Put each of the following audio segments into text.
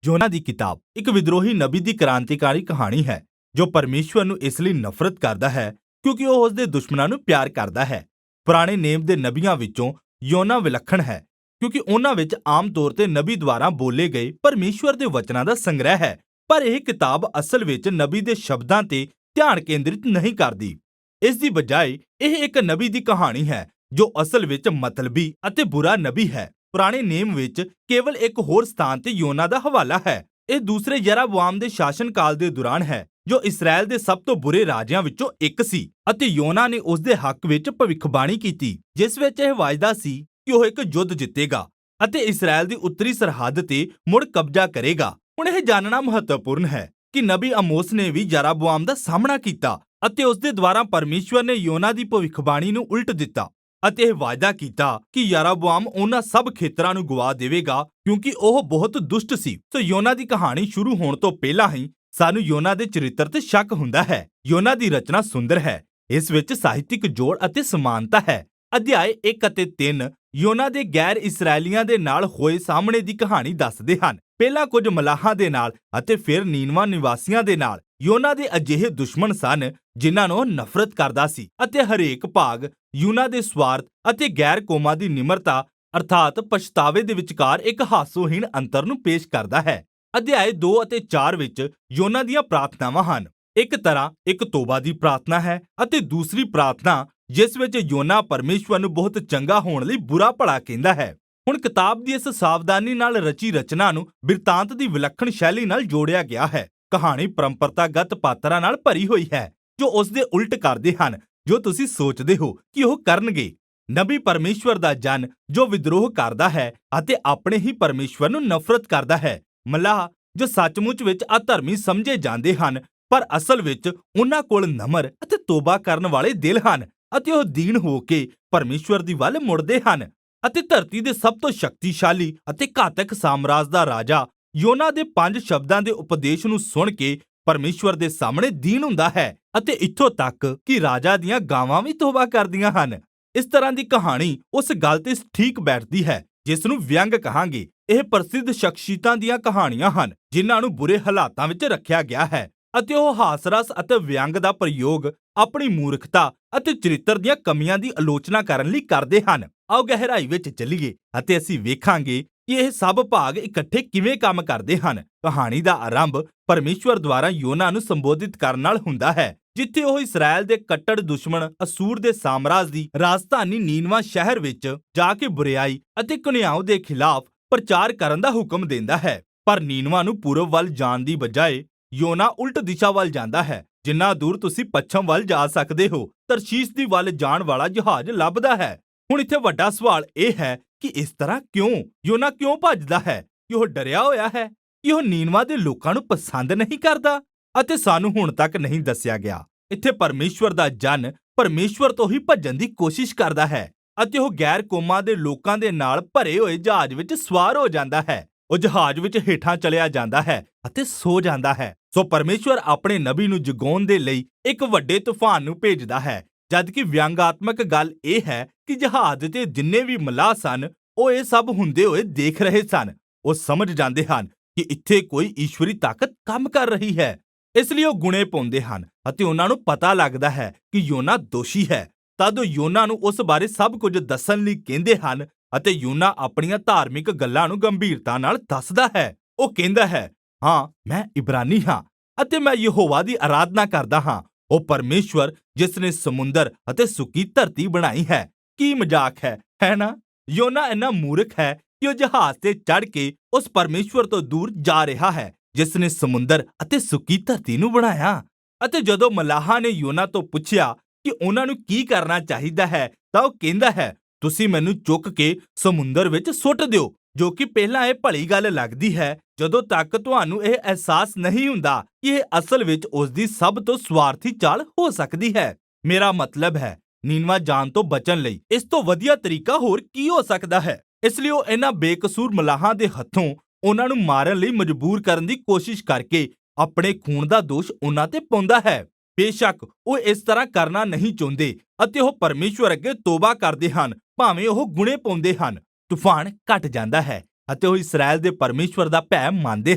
ਯੋਨਾ ਦੀ ਕਿਤਾਬ ਇੱਕ ਵਿਦਰੋਹੀ ਨਬੀ ਦੀ ਕ੍ਰਾਂਤੀਕਾਰੀ ਕਹਾਣੀ ਹੈ ਜੋ ਪਰਮੇਸ਼ਵਰ ਨੂੰ ਇਸ ਲਈ ਨਫ਼ਰਤ ਕਰਦਾ ਹੈ ਕਿਉਂਕਿ ਉਹ ਉਸਦੇ ਦੁਸ਼ਮਣਾਂ ਨੂੰ ਪਿਆਰ ਕਰਦਾ ਹੈ। ਪੁਰਾਣੇ ਨੇਮ ਦੇ ਨਬੀਆਂ ਵਿੱਚੋਂ ਯੋਨਾ ਵਿਲੱਖਣ ਹੈ ਕਿਉਂਕਿ ਉਹਨਾਂ ਵਿੱਚ ਆਮ ਤੌਰ ਤੇ ਨਬੀ ਦੁਆਰਾ ਬੋਲੇ ਗਏ ਪਰਮੇਸ਼ਵਰ ਦੇ ਵਚਨਾਂ ਦਾ ਸੰਗ੍ਰਹਿ ਹੈ, ਪਰ ਇਹ ਕਿਤਾਬ ਅਸਲ ਵਿੱਚ ਨਬੀ ਦੇ ਸ਼ਬਦਾਂ ਤੇ ਧਿਆਨ ਕੇਂਦਰਿਤ ਨਹੀਂ ਕਰਦੀ। ਇਸ ਦੀ ਬਜਾਏ ਇਹ ਇੱਕ ਨਬੀ ਦੀ ਕਹਾਣੀ ਹੈ ਜੋ ਅਸਲ ਵਿੱਚ ਮਤਲਬੀ ਅਤੇ ਬੁਰਾ ਨਬੀ ਹੈ। ਪੁਰਾਣੇ ਨੇਮ ਵਿੱਚ ਕੇਵਲ ਇੱਕ ਹੋਰ ਸਥਾਨ ਤੇ ਯੋਨਾ ਦਾ ਹਵਾਲਾ ਹੈ। ਇਹ ਦੂਸਰੇ ਯਰੋਬੋਆਮ ਦੇ ਸ਼ਾਸਨ ਕਾਲ ਦੇ ਦੌਰਾਨ ਹੈ ਜੋ ਇਸਰਾਇਲ ਦੇ ਸਭ ਤੋਂ ਬੁਰੇ ਰਾਜਿਆਂ ਵਿੱਚੋਂ ਇੱਕ ਸੀ ਅਤੇ ਯੋਨਾ ਨੇ ਉਸ ਦੇ ਹੱਕ ਵਿੱਚ ਭਵਿੱਖਬਾਣੀ ਕੀਤੀ ਜਿਸ ਵਿੱਚ ਇਹ ਵਾਅਦਾ ਸੀ ਕਿ ਉਹ ਇੱਕ ਯੁੱਧ ਜਿੱਤੇਗਾ ਅਤੇ ਇਸਰਾਇਲ ਦੀ ਉੱਤਰੀ ਸਰਹੱਦ ਤੇ ਮੁੜ ਕਬਜ਼ਾ ਕਰੇਗਾ। ਹੁਣ ਇਹ ਜਾਣਨਾ ਮਹੱਤਵਪੂਰਨ ਹੈ ਕਿ ਨਬੀ ਆਮੋਸ ਨੇ ਵੀ ਯਰੋਬੋਆਮ ਦਾ ਸਾਹਮਣਾ ਕੀਤਾ ਅਤੇ ਉਸ ਦੇ ਦੁਆਰਾ ਪਰਮੇਸ਼ਵਰ ਨੇ ਯੋਨਾ ਦੀ ਭਵਿੱਖਬਾਣੀ ਨੂੰ ਉਲਟ ਦਿੱਤਾ ਅਤੇ ਇਹ ਵਾਅਦਾ ਕੀਤਾ ਕਿ ਯਰੋਬੋਆਮ ਉਹਨਾਂ ਸਭ ਖੇਤਰਾਂ ਨੂੰ ਗਵਾ ਦੇਵੇਗਾ ਕਿਉਂਕਿ ਉਹ ਬਹੁਤ ਦੁਸ਼ਟ ਸੀ। ਸੋ ਯੋਨਾ ਦੀ ਕਹਾਣੀ ਸ਼ੁਰੂ ਹੋਣ ਤੋਂ ਪਹਿਲਾਂ ਹੀ ਸਾਨੂੰ ਯੋਨਾ ਦੇ ਚਰਿੱਤਰ ਤੇ ਸ਼ੱਕ ਹੁੰਦਾ ਹੈ। ਯੋਨਾ ਦੀ ਰਚਨਾ ਸੁੰਦਰ ਹੈ, ਇਸ ਵਿੱਚ ਸਾਹਿਤਿਕ ਜੋੜ ਅਤੇ ਸਮਾਨਤਾ ਹੈ। ਅਧਿਆਏ 1 ਅਤੇ 3 ਯੋਨਾ ਦੇ ਗੈਰ ਇਸਰਾਏਲੀਆਂ ਦੇ ਨਾਲ ਹੋਏ ਸਾਹਮਣੇ ਦੀ ਕਹਾਣੀ ਦੱਸਦੇ ਹਨ। ਪਹਿਲਾਂ ਕੁਝ ਮਲਾਹਾਂ ਦੇ ਨਾਲ ਅਤੇ ਫਿਰ ਨੀਨਵਾ ਨਿਵਾਸੀਆਂ ਦੇ ਨਾਲ। ਯੋਨਾ ਦੇ ਅਜਿਹੇ ਦੁਸ਼ਮਣ ਸਨ ਜਿਨ੍ਹਾਂ ਨੂੰ ਨਫ਼ਰਤ ਕਰਦਾ ਸੀ ਅਤੇ ਹਰੇਕ ਭਾਗ ਯੋਨਾ ਦੇ ਸਵਾਰਥ ਅਤੇ ਗੈਰ ਕੌਮਾਂ ਦੀ ਨਿਮਰਤਾ ਅਰਥਾਤ ਪਛਤਾਵੇ ਦੇ ਵਿਚਕਾਰ ਇੱਕ ਹਾਸੋਹੀਣ ਅੰਤਰ ਨੂੰ ਪੇਸ਼ ਕਰਦਾ ਹੈ। ਅਧਿਆਏ 2 ਅਤੇ 4 ਵਿੱਚ ਯੋਨਾ ਦੀਆਂ ਪ੍ਰਾਰਥਨਾਵਾਂ ਹਨ। ਇੱਕ ਤਰ੍ਹਾਂ ਇੱਕ ਤੋਬਾ ਦੀ ਪ੍ਰਾਰਥਨਾ ਹੈ ਅਤੇ ਦੂਸਰੀ ਪ੍ਰਾਰਥਨਾ ਜਿਸ ਵਿੱਚ ਯੋਨਾ ਪਰਮੇਸ਼ਵਰ ਨੂੰ ਬਹੁਤ ਚੰਗਾ ਹੋਣ ਲਈ ਬੁਰਾ ਭਲਾ ਕਹਿੰਦਾ ਹੈ। ਹੁਣ ਕਿਤਾਬ ਦੀ ਇਸ ਸਾਵਧਾਨੀ ਨਾਲ ਰਚੀ ਰਚਨਾ ਨੂੰ ਬਿਰਤਾਂਤ ਦੀ ਵਿਲੱਖਣ ਸ਼ੈਲੀ ਨਾਲ ਜੋੜਿਆ ਗਿਆ ਹੈ। ਕਹਾਣੀ ਪਰੰਪਰਾਗਤ ਪਾਤਰਾਂ ਨਾਲ ਭਰੀ ਹੋਈ ਹੈ ਜੋ ਉਸ ਦੇ ਉਲਟ ਕਰਦੇ ਹਨ ਜੋ ਤੁਸੀਂ ਸੋਚਦੇ ਹੋ ਕਿ ਉਹ ਕਰਨਗੇ। ਨਬੀ ਪਰਮੇਸ਼ਵਰ ਦਾ ਜਨ ਜੋ ਵਿਦਰੋਹ ਕਰਦਾ ਹੈ ਅਤੇ ਆਪਣੇ ਹੀ ਪਰਮੇਸ਼ਵਰ ਨੂੰ ਨਫ਼ਰਤ ਕਰਦਾ ਹੈ। ਮਲਾਹ ਜੋ ਸੱਚਮੁੱਚ ਵਿੱਚ ਅਧਰਮੀ ਸਮਝੇ ਜਾਂਦੇ ਹਨ ਪਰ ਅਸਲ ਵਿੱਚ ਉਹਨਾਂ ਕੋਲ ਨਮਰ ਅਤੇ ਤੋਬਾ ਕਰਨ ਵਾਲੇ ਦਿਲ ਹਨ ਅਤੇ ਉਹ ਦੀਨ ਹੋ ਕੇ ਪਰਮੇਸ਼ਵਰ ਦੀ ਵੱਲ ਮੁੜਦੇ ਹਨ। ਅਤੇ ਧਰਤੀ ਦੇ ਸਭ ਤੋਂ ਸ਼ਕਤੀਸ਼ਾਲੀ ਅਤੇ ਘਾਤਕ ਸਾਮਰਾਜ ਦਾ ਰਾਜਾ ਯੋਨਾ ਦੇ 5 ਸ਼ਬਦਾਂ ਦੇ ਉਪਦੇਸ਼ ਨੂੰ ਸੁਣ ਕੇ ਪਰਮੇਸ਼ਵਰ ਦੇ ਸਾਹਮਣੇ ਦੀਨ ਹੁੰਦਾ ਹੈ ਅਤੇ ਇੱਥੋਂ ਤੱਕ ਕਿ ਰਾਜਾ ਦੀਆਂ ਗਾਵਾਂ ਵੀ ਤੋਬਾ ਕਰਦੀਆਂ ਹਨ। ਇਸ ਤਰ੍ਹਾਂ ਦੀ ਕਹਾਣੀ ਉਸ ਗੱਲ ਤੇ ਠੀਕ ਬੈਠਦੀ ਹੈ ਜਿਸ ਨੂੰ ਵਿਅੰਗ ਕਹਾਂਗੇ। ਇਹ ਪ੍ਰਸਿੱਧ ਸ਼ਖਸੀਅਤਾਂ ਦੀਆਂ ਕਹਾਣੀਆਂ ਹਨ ਜਿਨ੍ਹਾਂ ਨੂੰ ਬੁਰੇ ਹਾਲਾਤਾਂ ਵਿੱਚ ਰੱਖਿਆ ਗਿਆ ਹੈ ਅਤੇ ਉਹ ਹਾਸਰਸ ਅਤੇ ਵਿਅੰਗ ਦਾ ਪ੍ਰਯੋਗ ਆਪਣੀ ਮੂਰਖਤਾ ਅਤੇ ਚਰਿੱਤਰ ਦੀਆਂ ਕਮੀਆਂ ਦੀ ਆਲੋਚਨਾ ਕਰਨ ਲਈ ਕਰਦੇ ਹਨ। ਆਓ ਗਹਿਰਾਈ ਵਿੱਚ ਚੱਲੀਏ ਅਤੇ ਅਸੀਂ ਵੇਖਾਂਗੇ ਕਿ ਇਹ ਸਭ ਭਾਗ ਇਕੱਠੇ ਕਿਵੇਂ ਕੰਮ ਕਰਦੇ ਹਨ। ਕਹਾਣੀ ਦਾ ਆਰੰਭ ਪਰਮੇਸ਼ਵਰ ਦੁਆਰਾ ਯੋਨਾ ਨੂੰ ਸੰਬੋਧਿਤ ਕਰਨ ਨਾਲ ਹੁੰਦਾ ਹੈ ਜਿੱਥੇ ਉਹ ਇਸਰਾਇਲ ਦੇ ਕੱਟੜ ਦੁਸ਼ਮਣ ਅਸੂਰ ਦੇ ਸਾਮਰਾਜ ਦੀ ਰਾਜਧਾਨੀ ਨੀਨਵਾ ਸ਼ਹਿਰ ਵਿੱਚ ਜਾ ਕੇ ਬੁਰਿਆਈ ਅਤੇ ਘੁਣਿਆਓ ਦੇ ਖਿਲਾਫ ਪ੍ਰਚਾਰ ਕਰਨ ਦਾ ਹੁਕਮ ਦਿੰਦਾ ਹੈ। ਪਰ ਨੀਨਵਾ ਨੂੰ ਪੂਰਬ ਵੱਲ ਜਾਣ ਦੀ ਬਜਾਏ ਯੋਨਾ ਉਲਟ ਦਿਸ਼ਾ ਵੱਲ ਜਾਂਦਾ ਹੈ। ਜਿੰਨਾ ਦੂਰ ਤੁਸੀਂ ਪੱਛਮ ਵੱਲ ਜਾ ਸਕਦੇ ਹੋ ਤਰਸ਼ੀਸ਼ ਦੀ ਵੱਲ ਜਾਣ ਵਾਲਾ ਜਹਾਜ਼ ਲੱਭਦਾ ਹੈ। ਹੁਣ ਇੱਥੇ ਵੱਡਾ ਸਵਾਲ ਇਹ ਹੈ ਕਿ ਇਸ ਤਰ੍ਹਾਂ ਕਿਉਂ? ਯੋਨਾ ਕਿਉਂ ਭੱਜਦਾ ਹੈ? ਕਿ ਉਹ ਡਰਿਆ ਹੋਇਆ ਹੈ? ਕਿ ਉਹ ਨੀਨਵਾ ਦੇ ਲੋਕਾਂ ਨੂੰ ਪਸੰਦ ਨਹੀਂ ਕਰਦਾ? ਅਤੇ ਸਾਨੂੰ ਹੁਣ ਤੱਕ ਨਹੀਂ ਦੱਸਿਆ ਗਿਆ। ਇੱਥੇ ਪਰਮੇਸ਼ਵਰ ਦਾ ਜਨ ਪਰਮੇਸ਼ਵਰ ਤੋਂ ਹੀ ਭੱਜਣ ਦੀ ਕੋਸ਼ਿਸ਼ ਕਰਦਾ ਹੈ ਅਤੇ ਉਹ ਗੈਰ ਕੌਮਾਂ ਦੇ ਲੋਕਾਂ ਦੇ ਨਾਲ ਭਰੇ ਹੋਏ ਜਹਾਜ਼ ਵਿੱਚ ਸਵਾਰ ਹੋ ਜਾਂਦਾ ਹੈ। ਉਹ ਜਹਾਜ਼ ਵਿੱਚ ਹੇਠਾਂ ਚਲਿਆ ਜਾਂਦਾ ਹੈ ਅਤੇ ਸੋ ਜਾਂਦਾ ਹੈ। ਸੋ ਪਰਮੇਸ਼ਵਰ ਆਪਣੇ ਨਬੀ ਨੂੰ ਜਗਾਉਣ ਦੇ ਲਈ ਇੱਕ ਵੱਡੇ ਤੂਫਾਨ ਨੂੰ ਭੇਜਦਾ ਹੈ। ਜਦਕਿ ਵਿਅੰਗਾਤਮਕ ਗੱਲ ਇਹ ਹੈ ਕਿ ਜਹਾਜ਼ ਤੇ ਜਿੰਨੇ ਵੀ ਮਲਾਹ ਸਨ ਉਹ ਇਹ ਸਭ ਹੁੰਦੇ ਹੋਏ ਦੇਖ ਰਹੇ ਸਨ। ਉਹ ਸਮਝ ਜਾਂਦੇ ਹਨ ਕਿ ਇੱਥੇ ਕੋਈ ਈਸ਼ਵਰੀ ਤਾਕਤ ਕੰਮ ਕਰ ਰਹੀ ਹੈ, ਇਸ ਲਈ ਉਹ ਗੁਣੇ ਪਾਉਂਦੇ ਹਨ ਅਤੇ ਉਹਨਾਂ ਨੂੰ ਪਤਾ ਲੱਗਦਾ ਹੈ ਕਿ ਯੋਨਾ ਦੋਸ਼ੀ ਹੈ। ਤਦ ਉਹ ਯੋਨਾ ਨੂੰ ਉਸ ਬਾਰੇ ਸਭ ਕੁਝ ਦੱਸਣ ਲਈ ਕਹਿੰਦੇ ਹਨ ਅਤੇ ਯੋਨਾ ਆਪਣੀਆਂ ਧਾਰਮਿਕ ਗੱਲਾਂ ਨੂੰ ਗੰਭੀਰਤਾ ਨਾਲ ਦੱਸਦਾ ਹੈ। ਉਹ ਕਹਿੰਦਾ ਹੈ, ਹਾਂ ਮੈਂ ਇਬਰਾਨੀ ਹਾਂ ਅਤੇ ਮੈਂ ਯਹੋਵਾ ਦੀ ਆਰਾਧਨਾ ਕਰਦਾ ਹਾਂ, ਉਹ ਪਰਮੇਸ਼ਵਰ ਜਿਸ ਨੇ ਸਮੁੰਦਰ ਅਤੇ ਸੁੱਕੀ ਧਰਤੀ ਬਣਾਈ ਹੈ। ਕੀ ਮਜ਼ਾਕ ਹੈ ਨਾ? ਯੋਨਾ ਇੰਨਾ ਮੂਰਖ ਹੈ ਕਿ ਉਹ ਜਹਾਜ਼ ਤੇ ਚੜ੍ਹ ਕੇ ਉਸ ਪਰਮੇਸ਼ਵਰ ਤੋਂ ਦੂਰ ਜਾ ਰਿਹਾ ਹੈ ਜਿਸ ਨੇ ਸਮੁੰਦਰ ਅਤੇ ਸੁੱਕੀ ਧਰਤੀ ਨੂੰ ਬਣਾਇਆ। ਅਤੇ ਜਦੋਂ ਮਲਾਹਾਂ ਨੇ ਯੋਨਾ ਤੋਂ ਪੁੱਛਿਆ ਕਿ ਉਹਨਾਂ ਨੂੰ ਕੀ ਕਰਨਾ ਚਾਹੀਦਾ ਹੈ ਤਾਂ ਉਹ ਕਹਿੰਦਾ ਹੈ, ਤੁਸੀਂ ਮੈਨੂੰ ਚੁੱਕ ਕੇ ਸਮੁੰਦਰ ਵਿੱਚ ਸੁੱਟ ਦਿਓ, ਜੋ ਕਿ ਪਹਿਲਾਂ ਇਹ ਭਲੀ ਗੱਲ ਲੱਗਦੀ ਹੈ ਜਦੋਂ ਤੱਕ ਤੁਹਾਨੂੰ ਇਹ ਅਹਿਸਾਸ ਨਹੀਂ ਹੁੰਦਾ ਕਿ ਇਹ ਅਸਲ ਵਿੱਚ ਉਸ ਦੀ ਸਭ ਤੋਂ ਸਵਾਰਥੀ ਚਾਲ ਹੋ ਸਕਦੀ ਹੈ। ਮੇਰਾ ਮਤਲਬ ਹੈ ਨੀਨਵਾ ਜਾਣ ਤੋਂ ਬਚਣ ਲਈ ਇਸ ਤੋਂ ਵਧੀਆ ਤਰੀਕਾ ਹੋਰ ਕੀ ਹੋ ਸਕਦਾ ਹੈ। ਇਸ ਲਈ ਉਹ ਇਹਨਾਂ ਬੇਕਸੂਰ ਮਲਾਹਾਂ ਦੇ ਹੱਥੋਂ ਉਹਨਾਂ ਨੂੰ ਮਾਰਨ ਲਈ ਮਜਬੂਰ ਕਰਨ ਦੀ ਕੋਸ਼ਿਸ਼ ਕਰਕੇ ਆਪਣੇ ਖੂਨ ਦਾ ਦੋਸ਼ ਉਹਨਾਂ ਤੇ ਪਾਉਂਦਾ ਹੈ। ਬੇਸ਼ੱਕ ਉਹ ਇਸ ਤਰ੍ਹਾਂ ਕਰਨਾ ਨਹੀਂ ਚਾਹੁੰਦੇ ਅਤੇ ਉਹ ਪਰਮੇਸ਼ਵਰ ਅੱਗੇ ਤੋਬਾ ਕਰਦੇ ਹਨ ਭਾਵੇਂ ਉਹ ਗੁਣੇ ਪਾਉਂਦੇ ਹਨ। ਤੂਫਾਨ ਘਟ ਜਾਂਦਾ ਹੈ ਅਤੇ ਉਹ ਇਸਰਾਇਲ ਦੇ ਪਰਮੇਸ਼ਵਰ ਦਾ ਭੈ ਮੰਨਦੇ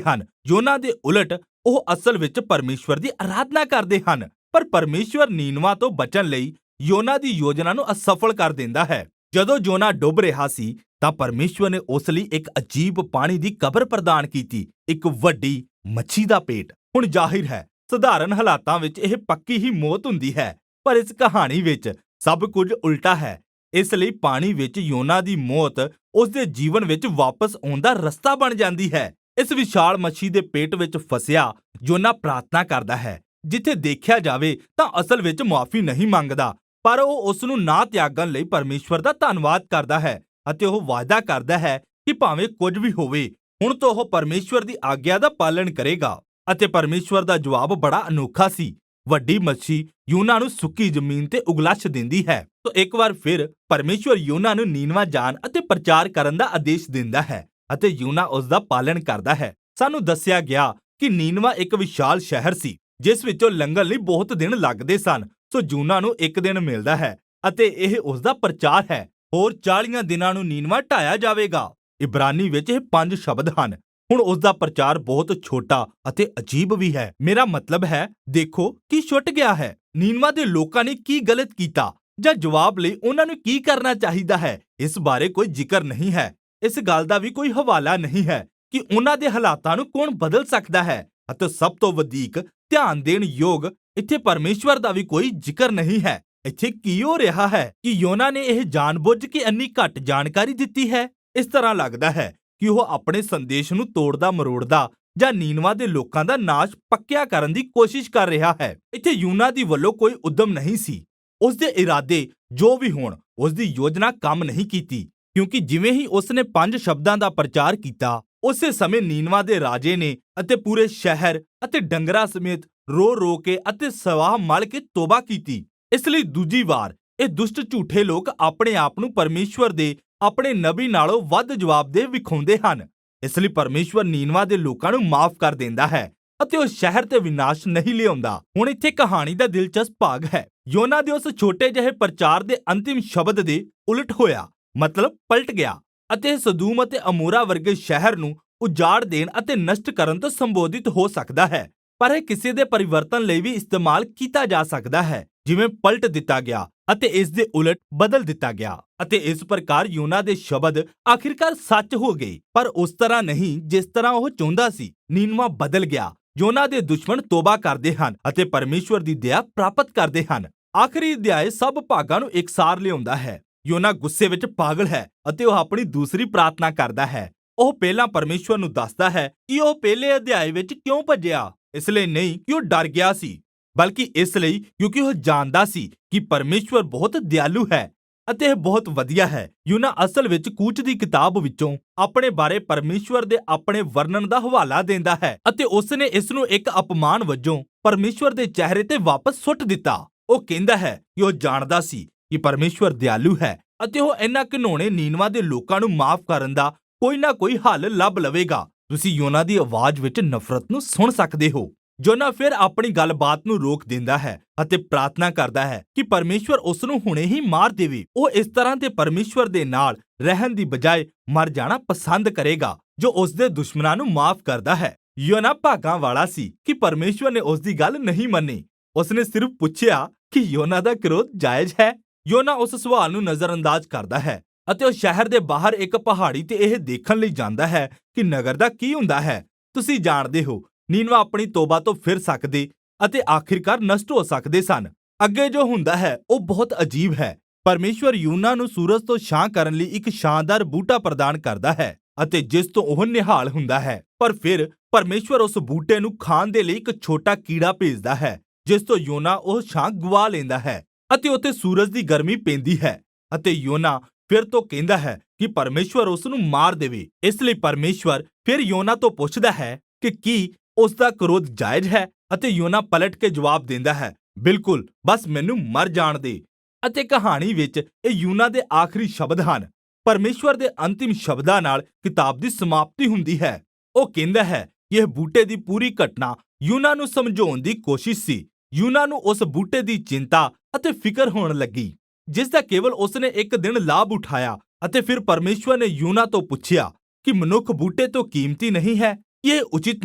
ਹਨ। ਯੋਨਾ ਦੇ ਉਲਟ ਉਹ ਅਸਲ ਵਿੱਚ ਪਰਮੇਸ਼ਵਰ ਦੀ ਆਰਾਧਨਾ ਕਰਦੇ ਹਨ। ਪਰ ਪਰਮੇਸ਼ਵਰ ਨੀਨਵਾ ਤੋਂ ਬਚਣ ਲਈ ਯੋਨਾ ਦੀ ਯੋਜਨਾ ਨੂੰ ਅਸਫਲ ਕਰ ਦਿੰਦਾ ਹੈ। ਜਦੋਂ ਯੋਨਾ ਡੁੱਬ ਰਿਹਾ ਸੀ ਤਾਂ ਪਰਮੇਸ਼ਵਰ ਨੇ ਉਸ ਲਈ ਇੱਕ ਅਜੀਬ ਪਾਣੀ ਦੀ ਕਬਰ ਪ੍ਰਦਾਨ ਕੀਤੀ, ਇੱਕ ਵੱਡੀ ਮੱਛੀ ਦਾ ਪੇਟ। ਹੁਣ ਜ਼ਾਹਿਰ ਹੈ, ਸਧਾਰਨ ਹਾਲਾਤਾਂ ਵਿੱਚ ਇਹ ਪੱਕੀ ਹੀ ਮੌਤ ਹੁੰਦੀ ਹੈ, ਪਰ ਇਸ ਕਹਾਣੀ ਵਿੱਚ ਸਭ ਕੁਝ ਉਲਟਾ ਹੈ। ਇਸ ਲਈ ਪਾਣੀ ਵਿੱਚ ਯੋਨਾ ਦੀ ਮੌਤ ਉਸ ਦੇ ਜੀਵਨ ਵਿੱਚ ਵਾਪਸ ਆਉਣ ਦਾ ਰਸਤਾ ਬਣ ਜਾਂਦੀ ਹੈ। ਇਸ ਵਿਸ਼ਾਲ ਮੱਛੀ ਦੇ ਪੇਟ ਵਿੱਚ ਫਸਿਆ ਯੋਨਾ ਪ੍ਰਾਰਥਨਾ ਕਰਦਾ ਹੈ। ਜਿੱਥੇ ਦੇਖਿਆ ਜਾਵੇ ਤਾਂ ਅਸਲ ਵਿੱਚ ਮੁਆਫੀ ਨਹੀਂ ਮੰਗਦਾ, ਪਰ ਉਹ ਉਸ ਨੂੰ ਨਾ ਤਿਆਗਣ ਲਈ ਪਰਮੇਸ਼ਵਰ ਦਾ ਧੰਨਵਾਦ ਕਰਦਾ ਹੈ ਅਤੇ ਉਹ ਵਾਅਦਾ ਕਰਦਾ ਹੈ ਕਿ ਭਾਵੇਂ ਕੁਝ ਵੀ ਹੋਵੇ, ਹੁਣ ਤੋਂ ਉਹ ਪਰਮੇਸ਼ਵਰ ਦੀ ਆਗਿਆ ਦਾ ਪਾਲਣ ਕਰੇਗਾ। ਅਤੇ ਪਰਮੇਸ਼ਵਰ ਦਾ ਜਵਾਬ ਬੜਾ ਅਨੋਖਾ ਸੀ। ਵੱਡੀ ਮੱਛੀ ਯੋਨਾ ਨੂੰ ਸੁੱਕੀ ਜ਼ਮੀਨ ਤੇ ਉਗਲੱਛ ਦਿੰਦੀ ਹੈ। ਤਾਂ ਇੱਕ ਵਾਰ ਫਿਰ ਪਰਮੇਸ਼ਵਰ ਯੋਨਾ ਨੂੰ ਨੀਨਵਾ ਜਾਣ ਅਤੇ ਪ੍ਰਚਾਰ ਕਰਨ ਦਾ ਆਦੇਸ਼ ਦਿੰਦਾ ਹੈ ਅਤੇ ਯੋਨਾ ਉਸ ਦਾ ਪਾਲਣ ਕਰਦਾ ਹੈ। ਸਾਨੂੰ ਦੱਸਿਆ ਗਿਆ ਕਿ ਨੀਨਵਾ ਇੱਕ ਵਿਸ਼ਾਲ ਸ਼ਹਿਰ ਸੀ ਜਿਸ ਵਿੱਚੋਂ ਲੰਘਣ ਲਈ ਬਹੁਤ ਦਿਨ ਲੱਗਦੇ ਸਨ। ਸੋ ਯੋਨਾ ਨੂੰ ਇੱਕ ਦਿਨ ਮਿਲਦਾ ਹੈ ਅਤੇ ਇਹ ਉਸ ਦਾ ਪ੍ਰਚਾਰ ਹੈ। ਹੋਰ 40 ਦਿਨਾਂ ਨੂੰ ਨੀਨਵਾ ਢਾਇਆ ਜਾਵੇਗਾ। ਇਬਰਾਨੀ ਵਿੱਚ ਇਹ 5 ਸ਼ਬਦ ਹਨ। ਹੁਣ ਉਸ ਦਾ ਪ੍ਰਚਾਰ ਬਹੁਤ ਛੋਟਾ ਅਤੇ ਅਜੀਬ ਵੀ ਹੈ। ਮੇਰਾ ਮਤਲਬ ਹੈ, ਦੇਖੋ ਕੀ ਛੁੱਟ ਗਿਆ ਹੈ। ਨੀਨਵਾ ਦੇ ਲੋਕਾਂ ਨੇ ਕੀ ਗਲਤ ਕੀਤਾ ਜਾਂ ਜਵਾਬ ਲਈ ਉਹਨਾਂ ਨੂੰ ਕੀ ਕਰਨਾ ਚਾਹੀਦਾ ਹੈ, ਇਸ ਬਾਰੇ ਕੋਈ ਜ਼ਿਕਰ ਨਹੀਂ ਹੈ। ਇਸ ਗੱਲ ਦਾ ਵੀ ਕੋਈ ਹਵਾਲਾ ਨਹੀਂ ਹੈ ਕਿ ਉਹਨਾਂ ਦੇ ਹਾਲਾਤਾਂ ਨੂੰ ਕੌਣ ਬਦਲ ਸਕਦਾ ਹੈ। ਅਤੇ ਸਭ ਤੋਂ ਵਧੇਰੇ ਧਿਆਨ ਦੇਣ ਯੋਗ, ਇੱਥੇ ਪਰਮੇਸ਼ਵਰ ਦਾ ਵੀ ਕੋਈ ਜ਼ਿਕਰ ਨਹੀਂ ਹੈ। ਇੱਥੇ ਕੀ ਹੋ ਰਿਹਾ ਹੈ ਕਿ ਯੋਨਾ ਨੇ ਇਹ ਜਾਣਬੁੱਝ ਕੇ ਇੰਨੀ ਘੱਟ ਜਾਣਕਾਰੀ ਦਿੱਤੀ ਹੈ। ਇਸ ਤਰ੍ਹਾਂ ਲੱਗਦਾ ਹੈ ਕਿ ਉਹ ਆਪਣੇ ਸੰਦੇਸ਼ ਨੂੰ ਤੋੜਦਾ ਮਰੋੜਦਾ ਜਾਂ ਨੀਨਵਾ ਦੇ ਲੋਕਾਂ ਦਾ ਨਾਸ਼ ਪੱਕਿਆ ਕਰਨ ਦੀ ਕੋਸ਼ਿਸ਼ ਕਰ ਰਿਹਾ ਹੈ। ਇੱਥੇ ਯੋਨਾ ਦੀ ਵੱਲੋਂ ਕੋਈ ਉਦਮ ਨਹੀਂ ਸੀ। ਉਸ ਦੇ ਇਰਾਦੇ ਜੋ ਵੀ ਹੋਣ, ਉਸ ਦੀ ਯੋਜਨਾ ਕੰਮ ਨਹੀਂ ਕੀਤੀ, ਕਿਉਂਕਿ ਜਿਵੇਂ ਹੀ ਉਸ ਨੇ 5 ਸ਼ਬਦਾਂ ਦਾ ਪ੍ਰਚਾਰ ਕੀਤਾ, ਉਸੇ ਸਮੇਂ ਨੀਨਵਾ ਦੇ ਰਾਜੇ ਨੇ ਅਤੇ ਪੂਰੇ ਸ਼ਹਿਰ ਅਤੇ ਡੰਗਰਾਂ ਸਮੇਤ ਰੋ ਰੋ ਕੇ ਅਤੇ ਸਵਾਹ ਮਲ ਕੇ ਤੋਬਾ ਕੀਤੀ। ਇਸ ਲਈ ਦੂਜੀ ਵਾਰ ਇਹ ਦੁਸ਼ਟ ਝੂਠੇ ਲੋਕ ਆਪਣੇ ਆਪ ਨੂੰ ਪਰਮੇਸ਼ਵਰ ਦੇ ਆਪਣੇ ਨਬੀ ਨਾਲੋਂ ਵੱਧ ਜਵਾਬਦੇਹ ਵਿਖਾਉਂਦੇ ਹਨ। ਇਸ ਲਈ ਪਰਮੇਸ਼ਵਰ ਨੀਨਵਾ ਦੇ ਲੋਕਾਂ ਨੂੰ ਮਾਫ ਕਰ ਦਿੰਦਾ ਹੈ ਅਤੇ ਉਹ ਸ਼ਹਿਰ ਤੇ ਵਿਨਾਸ਼ ਨਹੀਂ ਲਿਆਉਂਦਾ। ਹੁਣ ਇੱਥੇ ਕਹਾਣੀ ਦਾ ਦਿਲਚਸਪ ਭਾਗ ਹੈ। ਯੋਨਾ ਦੇ ਉਸ ਛੋਟੇ ਜਿਹੇ ਪ੍ਰਚਾਰ ਦੇ ਅੰਤਿਮ ਸ਼ਬਦ ਦੇ ਉਲਟ ਹੋਇਆ, ਮਤਲਬ ਪਲਟ ਗਿਆ ਅਤੇ ਸਦੂਮ ਅਤੇ ਅਮੋਰਾ ਵਰਗੇ ਸ਼ਹਿਰ ਨੂੰ ਉਜਾੜ ਦੇਣ ਅਤੇ ਨਸ਼ਟ ਕਰਨ ਤੋਂ ਸੰਬੋਧਿਤ ਹੋ ਸਕਦਾ ਹੈ। ਪਰ ਇਹ ਕਿਸੇ ਦੇ ਪਰਿਵਰਤਨ ਲਈ ਵੀ ਇਸਤੇਮਾਲ ਕੀਤਾ ਜਾ ਸਕਦਾ ਹੈ, ਜਿਵੇਂ ਪਲਟ ਦਿੱਤਾ ਗਿਆ ਅਤੇ ਇਸ ਦੇ ਉਲਟ ਬਦਲ ਦਿੱਤਾ ਗਿਆ। ਅਤੇ ਇਸ ਪ੍ਰਕਾਰ ਯੋਨਾ ਦੇ ਸ਼ਬਦ ਆਖਿਰਕਾਰ ਸੱਚ ਹੋ ਗਏ, ਪਰ ਉਸ ਤਰ੍ਹਾਂ ਨਹੀਂ ਜਿਸ ਤਰ੍ਹਾਂ ਉਹ ਚਾਹੁੰਦਾ ਸੀ। ਨੀਨਵਾ ਬਦਲ ਗਿਆ। ਯੋਨਾ ਦੇ ਦੁਸ਼ਮਣ ਤੋਬਾ ਕਰਦੇ ਹਨ ਅਤੇ ਪਰਮੇਸ਼ਵਰ ਦੀ ਦਇਆ ਪ੍ਰਾਪਤ ਕਰਦੇ ਹਨ। ਆਖਰੀ ਅਧਿਆਇ ਸਭ ਭਾਗਾਂ ਨੂੰ ਇਕਸਾਰ ਲਿਆਉਂਦਾ ਹੈ। ਯੋਨਾ ਗੁੱਸੇ ਵਿੱਚ ਪਾਗਲ ਹੈ ਅਤੇ ਉਹ ਆਪਣੀ ਦੂਸਰੀ ਪ੍ਰਾਰਥਨਾ ਕਰਦਾ ਹੈ। ਉਹ ਪਹਿਲਾਂ ਪਰਮੇਸ਼ਵਰ ਨੂੰ ਦੱਸਦਾ ਹੈ ਕਿ ਉਹ ਪਹਿਲੇ ਅਧਿਆਇ ਵਿੱਚ ਕਿਉਂ ਭੱਜਿਆ। ਇਸ ਲਈ ਨਹੀਂ ਕਿ ਉਹ ਡਰ ਗਿਆ ਸੀ, ਬਲਕਿ ਇਸ ਲਈ ਕਿਉਂਕਿ ਉਹ ਜਾਣਦਾ ਸੀ ਕਿ ਪਰਮੇਸ਼ਵਰ ਬਹੁਤ ਦਿਆਲੂ ਹੈ ਅਤੇ ਇਹ ਬਹੁਤ ਵਧੀਆ ਹੈ। ਯੋਨਾ ਅਸਲ ਵਿੱਚ ਕੂਚ ਦੀ ਕਿਤਾਬ ਵਿੱਚੋਂ ਆਪਣੇ ਬਾਰੇ ਪਰਮੇਸ਼ਵਰ ਦੇ ਆਪਣੇ ਵਰਣਨ ਦਾ ਹਵਾਲਾ ਦਿੰਦਾ ਹੈ ਅਤੇ ਉਸ ਨੇ ਇਸ ਨੂੰ ਇੱਕ ਅਪਮਾਨ ਵਜੋਂ ਪਰਮੇਸ਼ਵਰ ਦੇ ਚਿਹਰੇ ਤੇ ਵਾਪਸ ਸੁੱਟ ਦਿੱਤਾ। ਉਹ ਕਹਿੰਦਾ ਹੈ ਕਿ ਉਹ ਜਾਣਦਾ ਸੀ ਕਿ ਪਰਮੇਸ਼ਵਰ ਦਿਆਲੂ ਹੈ ਅਤੇ ਉਹ ਇਹਨਾਂ ਘਿਨੌਣੇ ਨੀਨਵਾ ਦੇ ਲੋਕਾਂ ਨੂੰ ਮਾਫ ਕਰਨ ਦਾ ਕੋਈ ਨਾ ਕੋਈ ਹੱਲ ਲੱਭ ਲਵੇਗਾ। ਤੁਸੀਂ ਯੋਨਾ ਦੀ ਆਵਾਜ਼ ਵਿੱਚ ਨਫ਼ਰਤ ਨੂੰ ਸੁਣ ਸਕਦੇ ਹੋ। ਯੋਨਾ ਫਿਰ ਆਪਣੀ ਗੱਲਬਾਤ ਨੂੰ ਰੋਕ ਦਿੰਦਾ ਹੈ ਅਤੇ ਪ੍ਰਾਰਥਨਾ ਕਰਦਾ ਹੈ ਕਿ ਪਰਮੇਸ਼ਵਰ ਉਸ ਨੂੰ ਹੁਣੇ ਹੀ ਮਾਰ ਦੇਵੇ। ਉਹ ਇਸ ਤਰ੍ਹਾਂ ਦੇ ਪਰਮੇਸ਼ਵਰ ਦੇ ਨਾਲ ਰਹਿਣ ਦੀ ਬਜਾਏ ਮਰ ਜਾਣਾ ਪਸੰਦ ਕਰੇਗਾ, ਜੋ ਉਸ ਦੇ ਦੁਸ਼ਮਣਾਂ ਨੂੰ ਮਾਫ ਕਰਦਾ ਹੈ। ਯੋਨਾ ਭਾਗਾਂ ਵਾਲਾ ਸੀ ਕਿ ਪਰਮੇਸ਼ਵਰ ਨੇ ਉਸ ਦੀ ਗੱਲ ਨਹੀਂ ਮੰਨੀ। ਉਸ ਨੇ ਸਿਰਫ ਪੁੱਛਿਆ ਕਿ ਯੋਨਾ ਦਾ ਕ੍ਰੋਧ ਜਾਇਜ਼ ਹੈ। ਯੋਨਾ ਉਸ ਸਵਾਲ ਨੂੰ ਨਜ਼ਰਅੰਦਾਜ਼ ਕਰਦਾ ਹੈ ਅਤੇ ਉਹ ਸ਼ਹਿਰ ਦੇ ਬਾਹਰ ਇੱਕ ਪਹਾੜੀ ਤੇ ਇਹ ਦੇਖਣ ਲਈ ਜਾਂਦਾ ਹੈ ਕਿ ਨਗਰ ਦਾ ਕੀ ਹੁੰਦਾ ਹੈ। ਤੁਸੀਂ ਜਾਣਦੇ ਹੋ, ਨੀਨਵਾ ਆਪਣੀ ਤੋਬਾ ਤੋਂ ਫਿਰ ਸਕਦੇ ਅਤੇ ਆਖਿਰਕਾਰ ਨਸ਼ਟ ਹੋ ਸਕਦੇ ਸਨ। ਅੱਗੇ ਜੋ ਹੁੰਦਾ ਹੈ ਉਹ ਬਹੁਤ ਅਜੀਬ ਹੈ। ਪਰਮੇਸ਼ਵਰ ਯੋਨਾ ਨੂੰ ਸੂਰਜ ਤੋਂ ਛਾਂ ਕਰਨ ਲਈ ਇੱਕ ਸ਼ਾਨਦਾਰ ਬੂਟਾ ਪ੍ਰਦਾਨ ਕਰਦਾ ਹੈ ਅਤੇ ਜਿਸ ਤੋਂ ਉਹ ਨਿਹਾਲ ਹੁੰਦਾ ਹੈ। ਪਰ ਫਿਰ ਪਰਮੇਸ਼ਵਰ ਉਸ ਬੂਟੇ ਨੂੰ ਖਾਣ ਦੇ ਲਈ ਇੱਕ ਛੋਟਾ ਕੀੜਾ ਭੇਜਦਾ ਹੈ, ਜਿਸ ਤੋਂ ਯੋਨਾ ਉਹ ਛਾਂ ਗਵਾ ਲੈਂਦਾ ਹੈ ਅਤੇ ਉੱਥੇ ਸੂਰਜ ਦੀ ਗਰਮੀ ਪੈਂਦੀ ਹੈ ਅਤੇ ਯੋਨਾ ਫਿਰ ਤੋਂ ਕਹਿੰਦਾ ਹੈ ਕਿ ਪਰਮੇਸ਼ਵਰ ਉਸ ਨੂੰ ਮਾਰ ਦੇਵੇ। ਇਸ ਲਈ ਪਰਮੇਸ਼ਵਰ ਫਿਰ ਯੋਨਾ ਤੋਂ ਪੁੱਛਦਾ ਹੈ ਕਿ ਕੀ ਉਸ ਦਾ ਕ੍ਰੋਧ ਜਾਇਜ਼ ਹੈ ਅਤੇ ਯੋਨਾ ਪਲਟ ਕੇ ਜਵਾਬ ਦਿੰਦਾ ਹੈ, ਬਿਲਕੁਲ, ਬਸ ਮੈਨੂੰ ਮਰ ਜਾਣ ਦੇ। ਅਤੇ ਕਹਾਣੀ ਵਿੱਚ ਇਹ ਯੋਨਾ ਦੇ ਆਖਰੀ ਸ਼ਬਦ ਹਨ। ਪਰਮੇਸ਼ਵਰ ਦੇ ਅੰਤਿਮ ਸ਼ਬਦਾਂ ਨਾਲ ਕਿਤਾਬ ਦੀ ਸਮਾਪਤੀ ਹੁੰਦੀ ਹੈ। ਉਹ ਕਹਿੰਦਾ ਹੈ ਕਿ ਇਹ ਬੂਟੇ ਦੀ ਪੂਰੀ ਘਟਨਾ ਯੋਨਾ ਨੂੰ ਸਮਝਾਉਣ ਦੀ ਕੋਸ਼ਿਸ਼ ਸੀ। ਯੋਨਾ ਨੂੰ ਉਸ ਬੂਟੇ ਦੀ ਚਿੰਤਾ ਅਤੇ ਫਿਕਰ ਹੋਣ ਲੱਗੀ, ਜਿਸ ਦਾ ਕੇਵਲ ਉਸ ਨੇ ਇੱਕ ਦਿਨ ਲਾਭ ਉਠਾਇਆ। ਅਤੇ ਫਿਰ ਪਰਮੇਸ਼ਵਰ ਨੇ ਯੋਨਾ ਤੋਂ ਪੁੱਛਿਆ ਕਿ ਮਨੁੱਖ ਬੂਟੇ ਤੋਂ ਕੀਮਤੀ ਨਹੀਂ ਹੈ? ਇਹ ਉਚਿਤ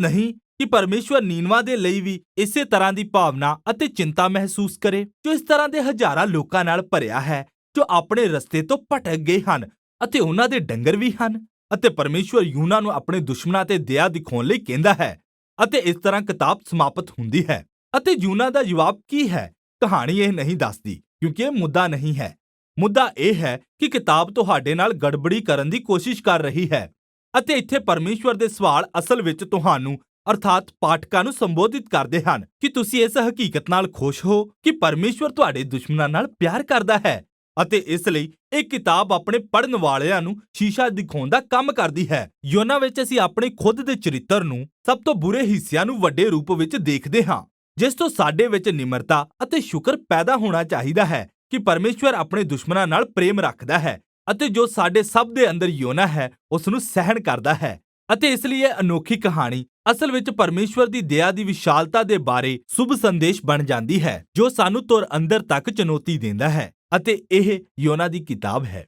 ਨਹੀਂ ਕਿ ਪਰਮੇਸ਼ਵਰ ਨੀਨਵਾ ਦੇ ਲਈ ਵੀ ਇਸੇ ਤਰ੍ਹਾਂ ਦੀ ਭਾਵਨਾ ਅਤੇ ਚਿੰਤਾ ਮਹਿਸੂਸ ਕਰੇ, ਜੋ ਇਸ ਤਰ੍ਹਾਂ ਦੇ ਹਜ਼ਾਰਾਂ ਲੋਕਾਂ ਨਾਲ ਭਰਿਆ ਹੈ ਜੋ ਆਪਣੇ ਰਸਤੇ ਤੋਂ ਭਟਕ ਗਏ ਹਨ ਅਤੇ ਉਹਨਾਂ ਦੇ ਡੰਗਰ ਵੀ ਹਨ। ਅਤੇ ਪਰਮੇਸ਼ਵਰ ਯੂਨਾ ਨੂੰ ਆਪਣੇ ਦੁਸ਼ਮਣਾਂ ਤੇ ਦਇਆ ਦਿਖਾਉਣ ਲਈ ਕਹਿੰਦਾ ਹੈ ਅਤੇ ਇਸ ਤਰ੍ਹਾਂ ਕਿਤਾਬ ਸਮਾਪਤ ਹੁੰਦੀ ਹੈ। ਅਤੇ ਯੂਨਾ ਦਾ ਜਵਾਬ ਕੀ ਹੈ? ਕਹਾਣੀ ਇਹ ਨਹੀਂ ਦੱਸਦੀ ਕਿਉਂਕਿ ਇਹ ਮੁੱਦਾ ਨਹੀਂ ਹੈ। ਮੁੱਦਾ ਇਹ ਹੈ ਕਿ ਕਿਤਾਬ ਤੁਹਾਡੇ ਨਾਲ ਗੜਬੜੀ ਕਰਨ ਦੀ ਕੋਸ਼ਿਸ਼ ਕਰ ਰਹੀ ਹੈ ਅਤੇ ਇੱਥੇ ਪਰਮੇਸ਼ਵਰ ਦੇ ਸਵਾਲ ਅਸਲ ਵਿੱਚ ਤੁਹਾਨੂੰ ਅਰਥਾਤ ਪਾਠਕਾਂ ਨੂੰ ਸੰਬੋਧਿਤ ਕਰਦੇ ਹਨ ਕਿ ਤੁਸੀਂ ਇਸ ਹਕੀਕਤ ਨਾਲ ਖੁਸ਼ ਹੋ ਕਿ ਪਰਮੇਸ਼ਵਰ ਤੁਹਾਡੇ ਦੁਸ਼ਮਣਾਂ ਨਾਲ ਪਿਆਰ ਕਰਦਾ ਹੈ ਅਤੇ ਇਸ ਲਈ ਇਹ ਕਿਤਾਬ ਆਪਣੇ ਪੜ੍ਹਨ ਵਾਲਿਆਂ ਨੂੰ ਸ਼ੀਸ਼ਾ ਦਿਖਾਉਣ ਦਾ ਕੰਮ ਕਰਦੀ ਹੈ। ਯੋਨਾ ਵਿੱਚ ਅਸੀਂ ਆਪਣੇ ਖੁਦ ਦੇ ਚਰਿੱਤਰ ਨੂੰ ਸਭ ਤੋਂ ਬੁਰੇ ਹਿੱਸਿਆਂ ਨੂੰ ਵੱਡੇ ਰੂਪ ਵਿੱਚ ਦੇਖਦੇ ਹਾਂ, ਜਿਸ ਤੋਂ ਸਾਡੇ ਵਿੱਚ ਨਿਮਰਤਾ ਅਤੇ ਸ਼ੁਕਰ ਪੈਦਾ ਹੋਣਾ ਚਾਹੀਦਾ ਹੈ ਕਿ ਪਰਮੇਸ਼ਵਰ ਆਪਣੇ ਦੁਸ਼ਮਣਾਂ ਨਾਲ ਪ੍ਰੇਮ ਰੱਖਦਾ ਹੈ ਅਤੇ ਜੋ ਸਾਡੇ ਸਭ ਦੇ ਅੰਦਰ ਯੋਨਾ ਹੈ ਉਸ ਨੂੰ ਸਹਿਣ ਕਰਦਾ ਹੈ। ਅਤੇ ਇਸ ਲਈ ਇਹ ਅਨੋਖੀ ਕਹਾਣੀ ਅਸਲ ਵਿੱਚ ਪਰਮੇਸ਼ਵਰ ਦੀ ਦਇਆ ਦੀ ਵਿਸ਼ਾਲਤਾ ਦੇ ਬਾਰੇ ਸ਼ੁਭ ਸੰਦੇਸ਼ ਬਣ ਜਾਂਦੀ ਹੈ ਜੋ ਸਾਨੂੰ ਤੁਰ ਅੰਦਰ ਤੱਕ ਚੁਣੌਤੀ ਦਿੰਦਾ ਹੈ। ਅਤੇ ਇਹ ਯੋਨਾ ਦੀ ਕਿਤਾਬ ਹੈ।